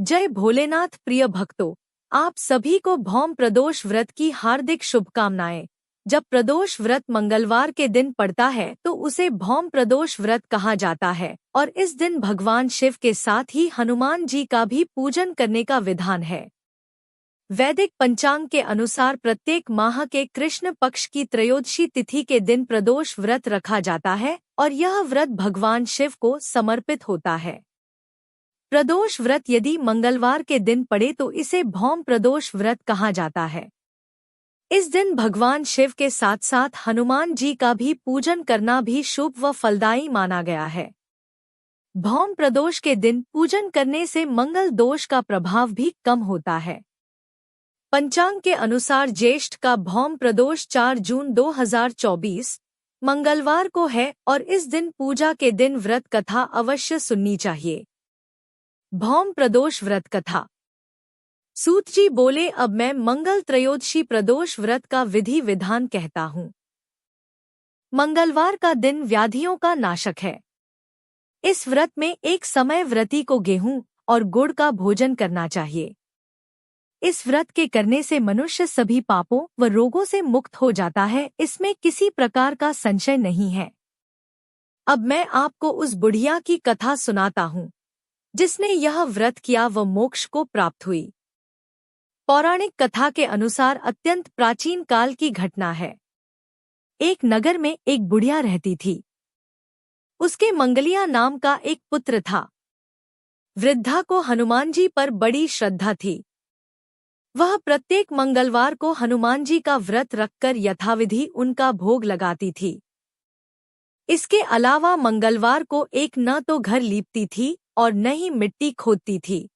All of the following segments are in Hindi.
जय भोलेनाथ। प्रिय भक्तों, आप सभी को भौम प्रदोष व्रत की हार्दिक शुभकामनाएं। जब प्रदोष व्रत मंगलवार के दिन पड़ता है तो उसे भौम प्रदोष व्रत कहा जाता है और इस दिन भगवान शिव के साथ ही हनुमान जी का भी पूजन करने का विधान है। वैदिक पंचांग के अनुसार प्रत्येक माह के कृष्ण पक्ष की त्रयोदशी तिथि के दिन प्रदोष व्रत रखा जाता है और यह व्रत भगवान शिव को समर्पित होता है। प्रदोष व्रत यदि मंगलवार के दिन पड़े तो इसे भौम प्रदोष व्रत कहा जाता है। इस दिन भगवान शिव के साथ साथ हनुमान जी का भी पूजन करना भी शुभ व फलदायी माना गया है। भौम प्रदोष के दिन पूजन करने से मंगल दोष का प्रभाव भी कम होता है। पंचांग के अनुसार ज्येष्ठ का भौम प्रदोष 4 जून 2024 मंगलवार को है और इस दिन पूजा के दिन व्रत कथा अवश्य सुननी चाहिए। भौम प्रदोष व्रत कथा। सूत जी बोले, अब मैं मंगल त्रयोदशी प्रदोष व्रत का विधि विधान कहता हूँ। मंगलवार का दिन व्याधियों का नाशक है। इस व्रत में एक समय व्रती को गेहूं और गुड़ का भोजन करना चाहिए। इस व्रत के करने से मनुष्य सभी पापों व रोगों से मुक्त हो जाता है, इसमें किसी प्रकार का संशय नहीं है। अब मैं आपको उस बुढ़िया की कथा सुनाता हूँ जिसने यह व्रत किया व मोक्ष को प्राप्त हुई। पौराणिक कथा के अनुसार अत्यंत प्राचीन काल की घटना है। एक नगर में एक बुढ़िया रहती थी। उसके मंगलिया नाम का एक पुत्र था। वृद्धा को हनुमान जी पर बड़ी श्रद्धा थी। वह प्रत्येक मंगलवार को हनुमान जी का व्रत रखकर यथाविधि उनका भोग लगाती थी। इसके अलावा मंगलवार को एक न तो घर लीपती थी और न ही मिट्टी खोदती थी।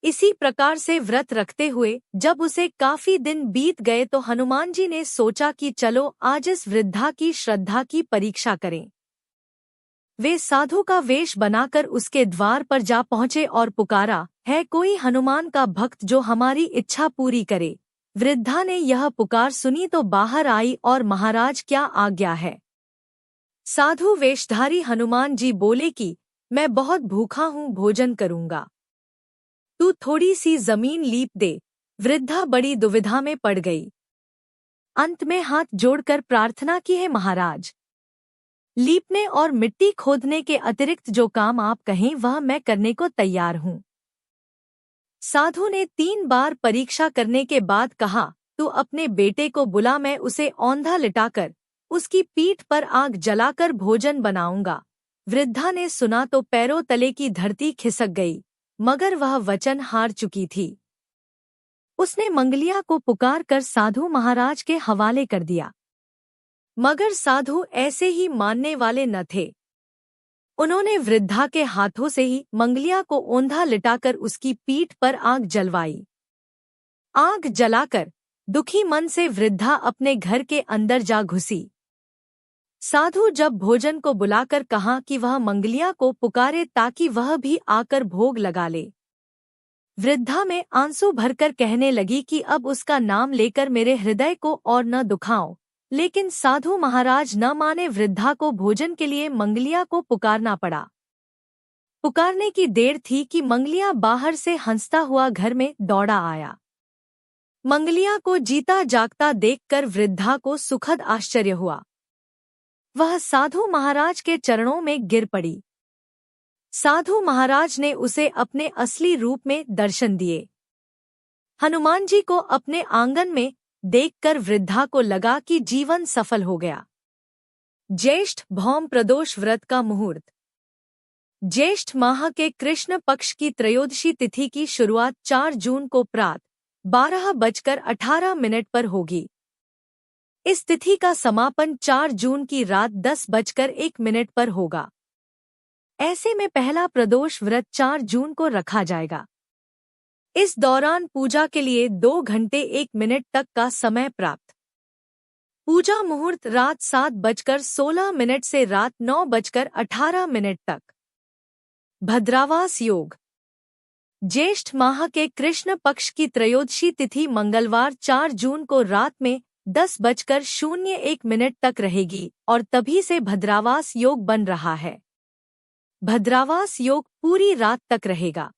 इसी प्रकार से व्रत रखते हुए जब उसे काफी दिन बीत गए तो हनुमान जी ने सोचा कि चलो आज इस वृद्धा की श्रद्धा की परीक्षा करें। वे साधु का वेश बनाकर उसके द्वार पर जा पहुंचे और पुकारा, है कोई हनुमान का भक्त जो हमारी इच्छा पूरी करे। वृद्धा ने यह पुकार सुनी तो बाहर आई और महाराज क्या आज्ञा है। साधु वेशधारी हनुमान जी बोले कि मैं बहुत भूखा हूँ, भोजन करूँगा, तू थोड़ी सी जमीन लीप दे। वृद्धा बड़ी दुविधा में पड़ गई। अंत में हाथ जोड़कर प्रार्थना की, है महाराज, लीपने और मिट्टी खोदने के अतिरिक्त जो काम आप कहें वह मैं करने को तैयार हूँ। साधु ने 3 बार परीक्षा करने के बाद कहा, तू अपने बेटे को बुला, मैं उसे औंधा लिटाकर उसकी पीठ पर आग जलाकर भोजन बनाऊंगा। वृद्धा ने सुना तो पैरों तले की धरती खिसक गई, मगर वह वचन हार चुकी थी। उसने मंगलिया को पुकार कर साधु महाराज के हवाले कर दिया, मगर साधु ऐसे ही मानने वाले न थे। उन्होंने वृद्धा के हाथों से ही मंगलिया को औंधा लिटाकर उसकी पीठ पर आग जलवाई। आग जलाकर दुखी मन से वृद्धा अपने घर के अंदर जा घुसी। साधु जब भोजन को बुलाकर कहा कि वह मंगलिया को पुकारे ताकि वह भी आकर भोग लगा ले। वृद्धा में आंसू भरकर कहने लगी कि अब उसका नाम लेकर मेरे हृदय को और न दुखाओ, लेकिन साधु महाराज न माने। वृद्धा को भोजन के लिए मंगलिया को पुकारना पड़ा। पुकारने की देर थी कि मंगलिया बाहर से हंसता हुआ घर में दौड़ा आया। मंगलिया को जीता जागता देखकर वृद्धा को सुखद आश्चर्य हुआ। वह साधु महाराज के चरणों में गिर पड़ी। साधु महाराज ने उसे अपने असली रूप में दर्शन दिए। हनुमान जी को अपने आंगन में देखकर वृद्धा को लगा कि जीवन सफल हो गया। ज्येष्ठ भौम प्रदोष व्रत का मुहूर्त। ज्येष्ठ माह के कृष्ण पक्ष की त्रयोदशी तिथि की शुरुआत 4 जून को प्रातः 12:18 पर होगी। इस तिथि का समापन 4 जून की रात 10:01 पर होगा। ऐसे में पहला प्रदोष व्रत 4 जून को रखा जाएगा। इस दौरान पूजा के लिए 2 घंटे 1 मिनट तक का समय प्राप्त। पूजा मुहूर्त रात 7:16 से रात 9:18 तक। भद्रावास योग। ज्येष्ठ माह के कृष्ण पक्ष की त्रयोदशी तिथि मंगलवार 4 जून को रात में 10:01 तक रहेगी और तभी से भद्रावास योग बन रहा है। भद्रावास योग पूरी रात तक रहेगा।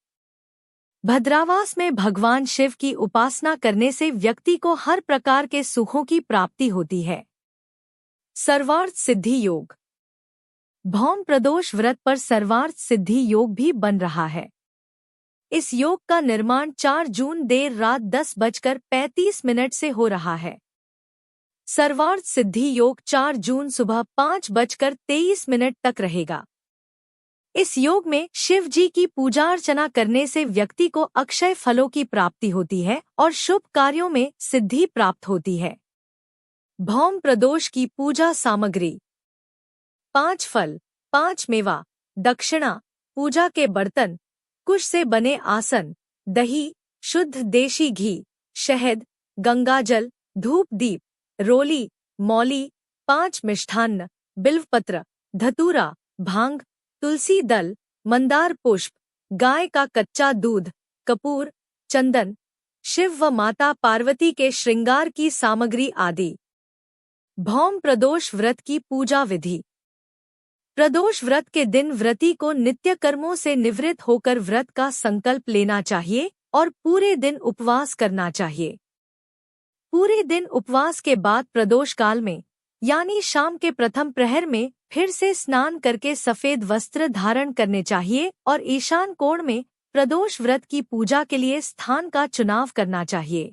भद्रावास में भगवान शिव की उपासना करने से व्यक्ति को हर प्रकार के सुखों की प्राप्ति होती है। सर्वार्थ सिद्धि योग। भौम प्रदोष व्रत पर सर्वार्थ सिद्धि योग भी बन रहा है। इस योग का निर्माण 4 जून देर रात 10:35 से हो रहा है। सर्वार्थ सिद्धि योग 4 जून सुबह 5:23 तक रहेगा। इस योग में शिव जी की पूजा अर्चना करने से व्यक्ति को अक्षय फलों की प्राप्ति होती है और शुभ कार्यों में सिद्धि प्राप्त होती है। भौम प्रदोष की पूजा सामग्री: 5 फल, 5 मेवा, दक्षिणा, पूजा के बर्तन, कुश से बने आसन, दही, शुद्ध देशी घी, शहद, गंगाजल, धूप दीप, रोली, मौली, 5 मिष्ठान्न, बिल्वपत्र, धतूरा, भांग, तुलसी दल, मंदार पुष्प, गाय का कच्चा दूध, कपूर, चंदन, शिव व माता पार्वती के श्रृंगार की सामग्री आदि। भौम प्रदोष व्रत की पूजा विधि: प्रदोष व्रत के दिन व्रती को नित्य कर्मों से निवृत्त होकर व्रत का संकल्प लेना चाहिए और पूरे दिन उपवास करना चाहिए। पूरे दिन उपवास के बाद प्रदोष काल में यानी शाम के प्रथम प्रहर में फिर से स्नान करके सफेद वस्त्र धारण करने चाहिए और ईशान कोण में प्रदोष व्रत की पूजा के लिए स्थान का चुनाव करना चाहिए।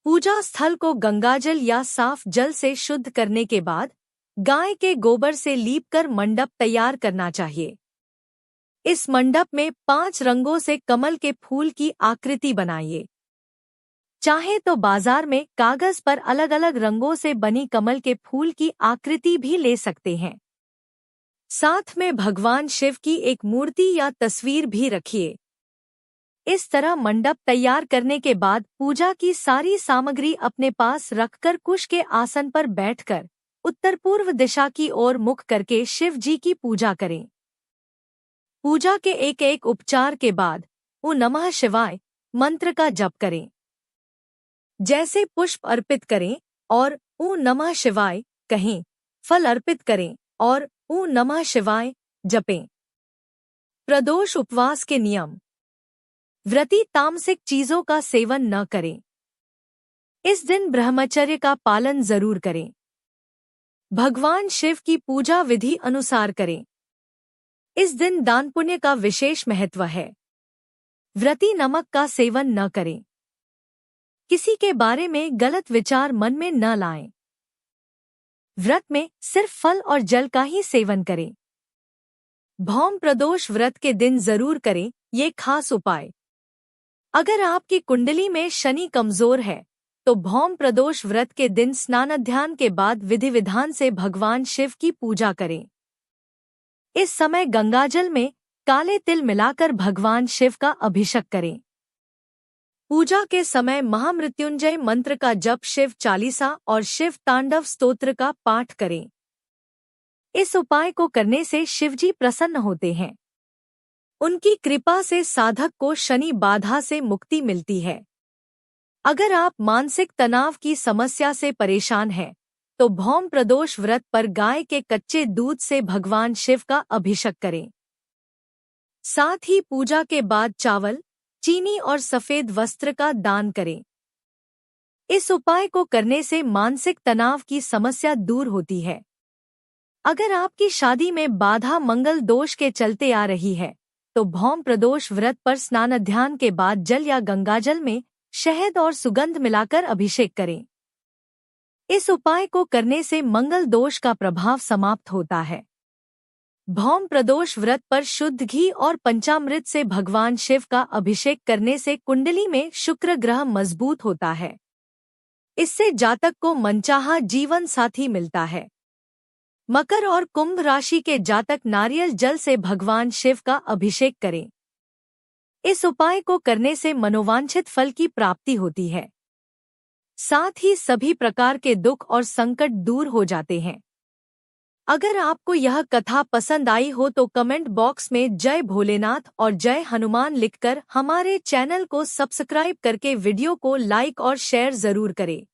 पूजा स्थल को गंगाजल या साफ जल से शुद्ध करने के बाद गाय के गोबर से लीपकर मंडप तैयार करना चाहिए। इस मंडप में 5 रंगों से कमल के फूल की आकृति बनाइए। चाहे तो बाजार में कागज पर अलग अलग रंगों से बनी कमल के फूल की आकृति भी ले सकते हैं। साथ में भगवान शिव की एक मूर्ति या तस्वीर भी रखिए। इस तरह मंडप तैयार करने के बाद पूजा की सारी सामग्री अपने पास रखकर कुश के आसन पर बैठकर उत्तर पूर्व दिशा की ओर मुख करके शिव जी की पूजा करें। पूजा के एक एक उपचार के बाद ओ नमः शिवाय मंत्र का जप करें। जैसे पुष्प अर्पित करें और ओ नमः शिवाय कहें, फल अर्पित करें और ओ नमः शिवाय जपें। प्रदोष उपवास के नियम: व्रती तामसिक चीजों का सेवन न करें। इस दिन ब्रह्मचर्य का पालन जरूर करें। भगवान शिव की पूजा विधि अनुसार करें। इस दिन दान पुण्य का विशेष महत्व है। व्रती नमक का सेवन न करें। किसी के बारे में गलत विचार मन में न लाएं। व्रत में सिर्फ फल और जल का ही सेवन करें। भौम प्रदोष व्रत के दिन जरूर करें ये खास उपाय। अगर आपकी कुंडली में शनि कमजोर है तो भौम प्रदोष व्रत के दिन स्नानाध्यान के बाद विधि विधान से भगवान शिव की पूजा करें। इस समय गंगाजल में काले तिल मिलाकर भगवान शिव का अभिषेक करें। पूजा के समय महामृत्युंजय मंत्र का जप, शिव चालीसा और शिव तांडव स्तोत्र का पाठ करें। इस उपाय को करने से शिवजी प्रसन्न होते हैं। उनकी कृपा से साधक को शनि बाधा से मुक्ति मिलती है। अगर आप मानसिक तनाव की समस्या से परेशान हैं, तो भौम प्रदोष व्रत पर गाय के कच्चे दूध से भगवान शिव का अभिषेक करें। साथ ही पूजा के बाद चावल, चीनी और सफेद वस्त्र का दान करें। इस उपाय को करने से मानसिक तनाव की समस्या दूर होती है। अगर आपकी शादी में बाधा मंगल दोष के चलते आ रही है, तो भौम प्रदोष व्रत पर स्नानाध्यान के बाद जल या गंगाजल में शहद और सुगंध मिलाकर अभिषेक करें। इस उपाय को करने से मंगल दोष का प्रभाव समाप्त होता है। भौम प्रदोष व्रत पर शुद्ध घी और पंचामृत से भगवान शिव का अभिषेक करने से कुंडली में शुक्र ग्रह मजबूत होता है। इससे जातक को मनचाहा जीवन साथी मिलता है। मकर और कुंभ राशि के जातक नारियल जल से भगवान शिव का अभिषेक करें। इस उपाय को करने से मनोवांछित फल की प्राप्ति होती है। साथ ही सभी प्रकार के दुख और संकट दूर हो जाते हैं। अगर आपको यह कथा पसंद आई हो तो कमेंट बॉक्स में जय भोलेनाथ और जय हनुमान लिखकर हमारे चैनल को सब्सक्राइब करके वीडियो को लाइक और शेयर जरूर करें।